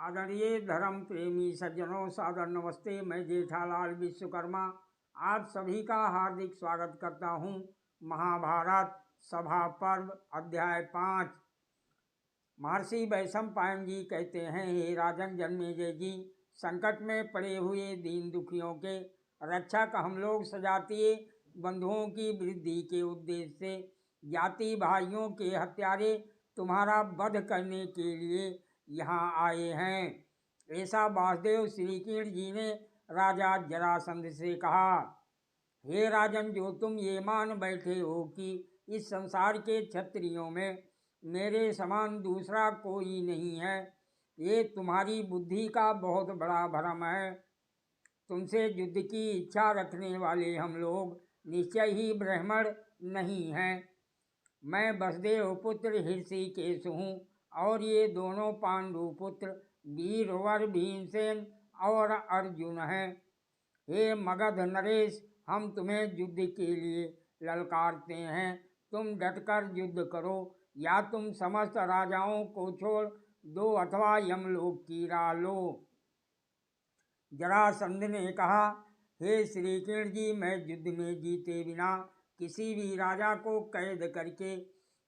आदरणीय धर्म प्रेमी सज्जनों, सादर नमस्ते। मैं जेठालाल विश्वकर्मा आप सभी का हार्दिक स्वागत करता हूँ। महाभारत सभा पर्व अध्याय 5। महर्षि वैशंपायन जी कहते हैं, हे राजन जन्मेजय जी, संकट में पड़े हुए दीन दुखियों के रक्षक हम लोग सजातीय बंधुओं की वृद्धि के उद्देश्य से जाति भाइयों के हत्यारे तुम्हारा वध करने के लिए यहाँ आए हैं। ऐसा वासुदेव श्रीकृष्ण जी ने राजा जरासंध से कहा। हे राजन, जो तुम ये मान बैठे हो कि इस संसार के क्षत्रियों में मेरे समान दूसरा कोई नहीं है, ये तुम्हारी बुद्धि का बहुत बड़ा भ्रम है। तुमसे युद्ध की इच्छा रखने वाले हम लोग निश्चय ही ब्राह्मण नहीं हैं। मैं वसुदेव पुत्र हृषिकेश हूँ और ये दोनों पांडु पुत्र वीरवर भीमसेन और अर्जुन हैं। हे मगध नरेश, हम तुम्हें युद्ध के लिए ललकारते हैं। तुम डटकर युद्ध करो या तुम समस्त राजाओं को छोड़ दो अथवा यमलोक की राह लो। जरासंध ने कहा, हे श्री कृष्ण जी, मैं युद्ध में जीते बिना किसी भी राजा को कैद करके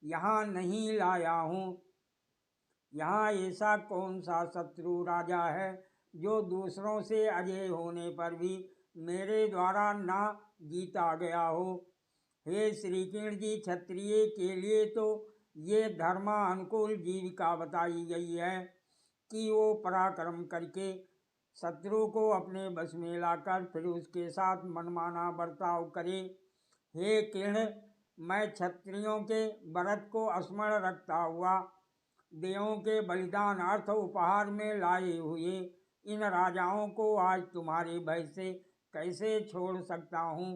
यहाँ नहीं लाया हूँ। यहाँ ऐसा कौन सा शत्रु राजा है जो दूसरों से अजय होने पर भी मेरे द्वारा ना जीता गया हो। हे श्री कृष्ण जी, क्षत्रिय के लिए तो ये धर्मानुकूल जीविका बताई गई है कि वो पराक्रम करके शत्रु को अपने बस में लाकर फिर उसके साथ मनमाना बर्ताव करे। हे कृष्ण, मैं क्षत्रियों के व्रत को स्मरण रखता हुआ देवों के बलिदान अर्थ उपहार में लाए हुए इन राजाओं को आज तुम्हारे भय से कैसे छोड़ सकता हूँ।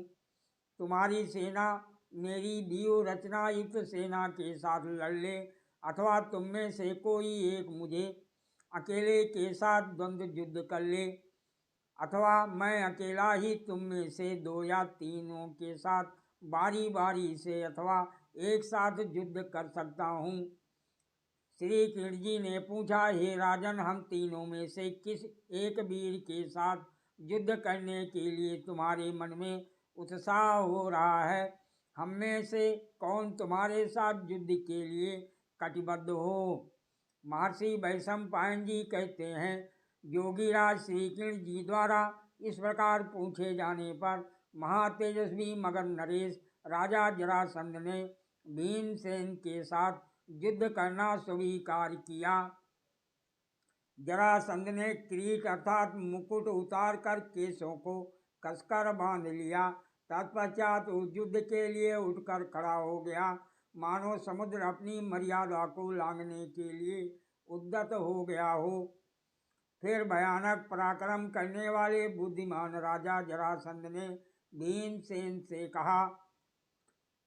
तुम्हारी सेना मेरी व्यूह रचना युक्त सेना के साथ लड़ ले अथवा तुम में से कोई एक मुझे अकेले के साथ द्वंद्व युद्ध कर ले, अथवा मैं अकेला ही तुम में से दो या तीनों के साथ बारी बारी से अथवा एक साथ युद्ध कर सकता हूँ। श्री कृष्ण जी ने पूछा, हे राजन, हम तीनों में से किस एक वीर के साथ युद्ध करने के लिए तुम्हारे मन में उत्साह हो रहा है? हम में से कौन तुम्हारे साथ युद्ध के लिए कटिबद्ध हो? महर्षि वैशंपायन जी कहते हैं, योगीराज श्री कृष्ण जी द्वारा इस प्रकार पूछे जाने पर महातेजस्वी मगध नरेश राजा जरासंध ने भीमसेन के साथ युद्ध करना स्वीकार किया। जरासंध ने किरीट अर्थात मुकुट उतार कर केशों को कसकर बांध लिया। तत्पश्चात उस युद्ध के लिए उठकर खड़ा हो गया, मानो समुद्र अपनी मर्यादा को लांघने के लिए उद्यत हो गया हो। फिर भयानक पराक्रम करने वाले बुद्धिमान राजा जरासंध ने भीमसेन से कहा,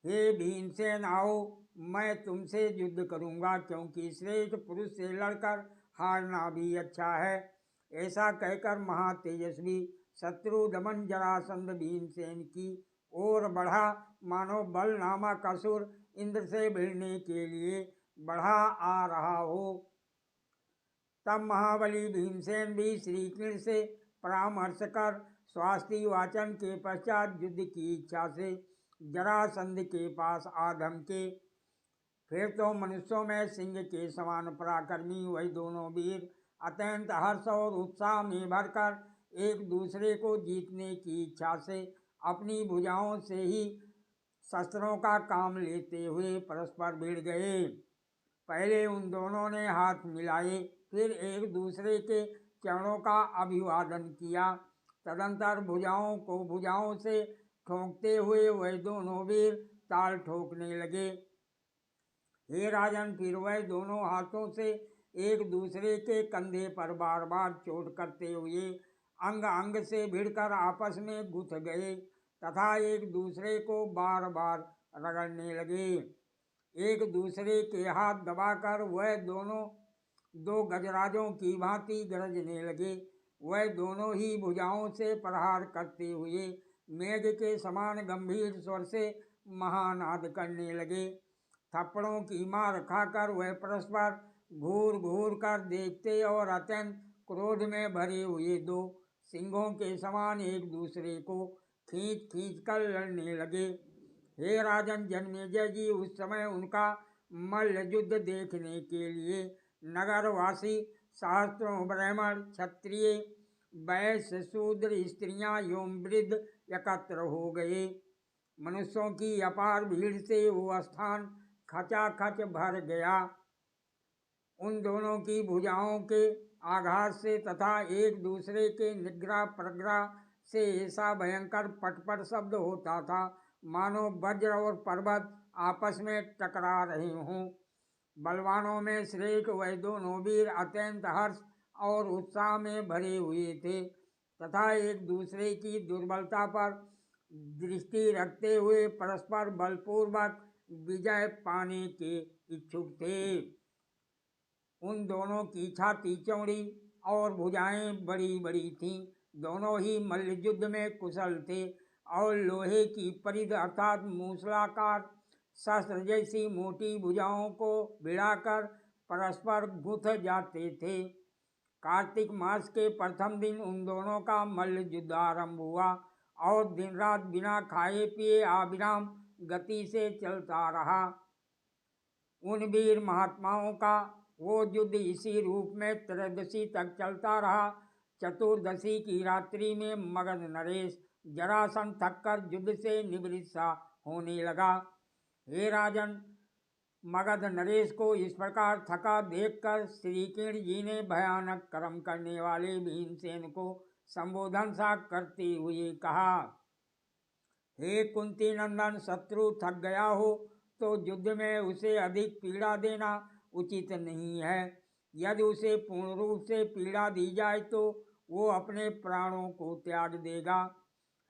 हे भीमसेन, आओ, मैं तुमसे युद्ध करूंगा, क्योंकि श्रेष्ठ पुरुष से लड़कर हारना भी अच्छा है। ऐसा कहकर महातेजस्वी शत्रु दमन जरासंध भीमसेन की ओर बढ़ा, मानो बल नामक असुर इंद्र से भिड़ने के लिए बढ़ा आ रहा हो। तब महाबली भीमसेन भी श्री कृष्ण से परामर्श कर स्वास्थ्य वाचन के पश्चात युद्ध की इच्छा से जरासंध के पास आधम के। फिर तो मनुष्यों में सिंह के समान पराक्रमी वही दोनों वीर अत्यंत हर्ष और उत्साह में भरकर एक दूसरे को जीतने की इच्छा से अपनी भुजाओं से ही शस्त्रों का काम लेते हुए परस्पर भिड़ गए। पहले उन दोनों ने हाथ मिलाए, फिर एक दूसरे के चरणों का अभिवादन किया। तदंतर भुजाओं को भुजाओं से ठोंकते हुए वह दोनों वीर ताल ठोकने लगे। हे राजन, फिर वह दोनों हाथों से एक दूसरे के कंधे पर बार बार चोट करते हुए अंग अंग से भिड़कर आपस में गुथ गए तथा एक दूसरे को बार बार रगड़ने लगे। एक दूसरे के हाथ दबाकर वह दोनों दो गजराजों की भांति गरजने लगे। वह दोनों ही भुजाओं से प्रहार करते हुए मेघ के समान गंभीर स्वर से महानाद करने लगे। थप्पड़ों की मार खाकर वह परस्पर घूर घूर कर देखते और अत्यंत क्रोध में भरे हुए दो सिंहों के समान एक दूसरे को खींच खींच कर लड़ने लगे। हे राजन जन्मेजय जी, उस समय उनका मल्ल युद्ध देखने के लिए नगरवासी सहस्त्रों ब्राह्मण, क्षत्रिय, वैश्य, शूद्र, स्त्रियां एवं वृद्ध एकत्र हो गए। मनुष्यों की अपार भीड़ से वो स्थान खचाखच भर गया। उन दोनों की भुजाओं के आघात से तथा एक दूसरे के निग्रह प्रग्रह से ऐसा भयंकर पटपट शब्द होता था मानो वज्र और पर्वत आपस में टकरा रहे हों। बलवानों में श्रेष्ठ वह दोनों वीर अत्यंत हर्ष और उत्साह में भरे हुए थे तथा एक दूसरे की दुर्बलता पर दृष्टि रखते हुए परस्पर बलपूर्वक विजय पाने के इच्छुक थे। उन दोनों की छाती चौड़ी और भुजाएं बड़ी बड़ी थीं। दोनों ही मल्ल युद्ध में कुशल थे और लोहे की परिध अर्थात मूसलाकार शस्त्र जैसी मोटी भुजाओं को भिड़ाकर परस्पर गुथ जाते थे। कार्तिक मास के प्रथम दिन उन दोनों का मल्ल युद्ध आरंभ हुआ और दिन रात बिना खाए पिए अविराम गति से चलता रहा। उन वीर महात्माओं का वो युद्ध इसी रूप में त्रयोदशी तक चलता रहा। चतुर्दशी की रात्रि में मगध नरेश जरासंध थककर युद्ध से निवृत्त सा होने लगा। हे राजन, मगध नरेश को इस प्रकार थका देखकर श्री कृष्ण जी ने भयानक कर्म करने वाले भीमसेन को संबोधन सा करते हुए कहा, हे कुंती नंदन, शत्रु थक गया हो तो युद्ध में उसे अधिक पीड़ा देना उचित नहीं है। यदि उसे पूर्ण रूप से पीड़ा दी जाए तो वो अपने प्राणों को त्याग देगा।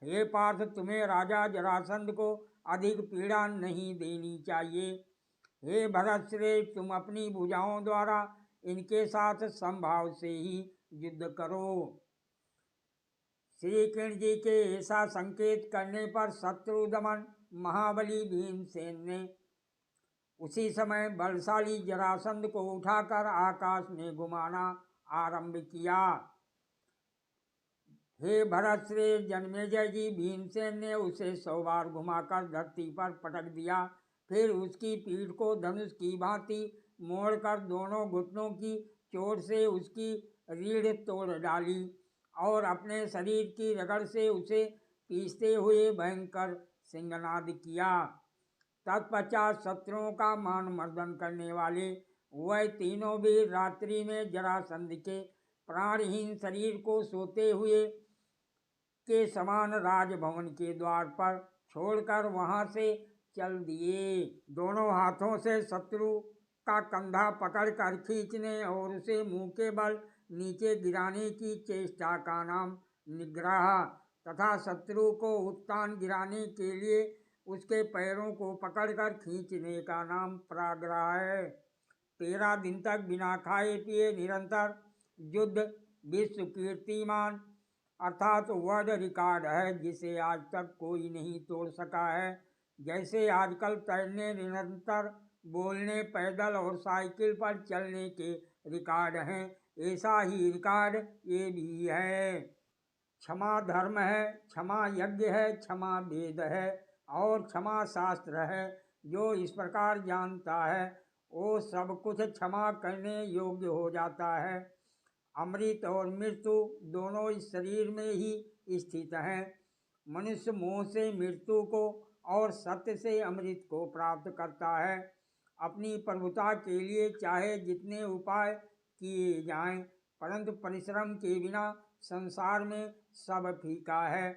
हे पार्थ, तुम्हें राजा जरासंध को अधिक पीड़ा नहीं देनी चाहिए। हे भरतश्रेष्ठ, तुम अपनी भुजाओं द्वारा इनके साथ संभाव से ही युद्ध करो। श्री कृष्ण जी के ऐसा संकेत करने पर शत्रु दमन महाबली भीमसेन ने उसी समय बलशाली जरासंध को उठाकर आकाश में घुमाना आरंभ किया। हे भरतश्रेष्ठ जन्मेजय जी, भीमसेन ने उसे 100 बार घुमाकर धरती पर पटक दिया। फिर उसकी पीठ को धनुष की भांति मोड़कर दोनों घुटनों की चोट से उसकी रीढ़ तोड़ डाली और अपने शरीर की रगड़ से उसे पीसते हुए भयंकर सिंहनाद किया। तत्पश्चात शत्रुओं का मान मर्दन करने वाले वह तीनों वीर रात्रि में जरासंध के प्राणहीन शरीर को सोते हुए के समान राजभवन के द्वार पर छोड़कर वहां से चल दिए। दोनों हाथों से शत्रु का कंधा पकड़कर खींचने और उसे मुंह के बल नीचे गिराने की चेष्टा का नाम निग्रह तथा शत्रु को उत्तान गिराने के लिए उसके पैरों को पकड़कर खींचने का नाम पराग्रह है। 13 दिन तक बिना खाए पिए निरंतर युद्ध विश्व कीर्तिमान अर्थात वर्ल्ड रिकॉर्ड है जिसे आज तक कोई नहीं तोड़ सका है। जैसे आजकल तैरने, निरंतर बोलने, पैदल और साइकिल पर चलने के रिकॉर्ड हैं, ऐसा ही रिकॉर्ड ये भी है। क्षमा धर्म है, क्षमा यज्ञ है, क्षमा वेद है और क्षमा शास्त्र है। जो इस प्रकार जानता है वो सब कुछ क्षमा करने योग्य हो जाता है। अमृत और मृत्यु दोनों इस शरीर में ही स्थित हैं। मनुष्य मोह से मृत्यु को और सत्य से अमृत को प्राप्त करता है। अपनी प्रभुता के लिए चाहे जितने उपाय किए जाएं, परंतु परिश्रम के बिना संसार में सब फीका है।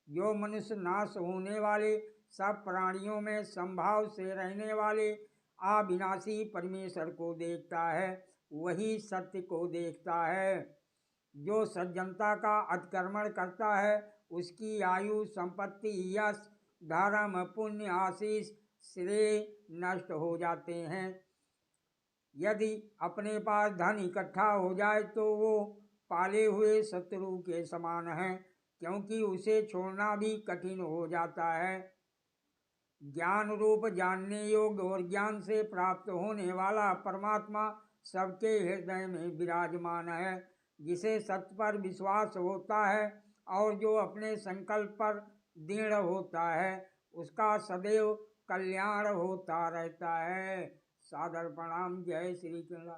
जो मनुष्य नाश होने वाले सब प्राणियों में संभाव से रहने वाले अविनाशी परमेश्वर को देखता है वही सत्य को देखता है। जो सज्जनता का अतिक्रमण करता है उसकी आयु, संपत्ति, यश, धर्म, पुण्य, आशीष, श्रेय नष्ट हो जाते हैं। यदि अपने पास धन इकट्ठा हो जाए तो वो पाले हुए शत्रु के समान है, क्योंकि उसे छोड़ना भी कठिन हो जाता है। ज्ञान रूप जानने योग्य और ज्ञान से प्राप्त होने वाला परमात्मा सबके हृदय में विराजमान है। जिसे सत्य पर विश्वास होता है और जो अपने संकल्प पर दृढ़ होता है, उसका सदैव कल्याण होता रहता है। सादर प्रणाम। जय श्री कृष्ण।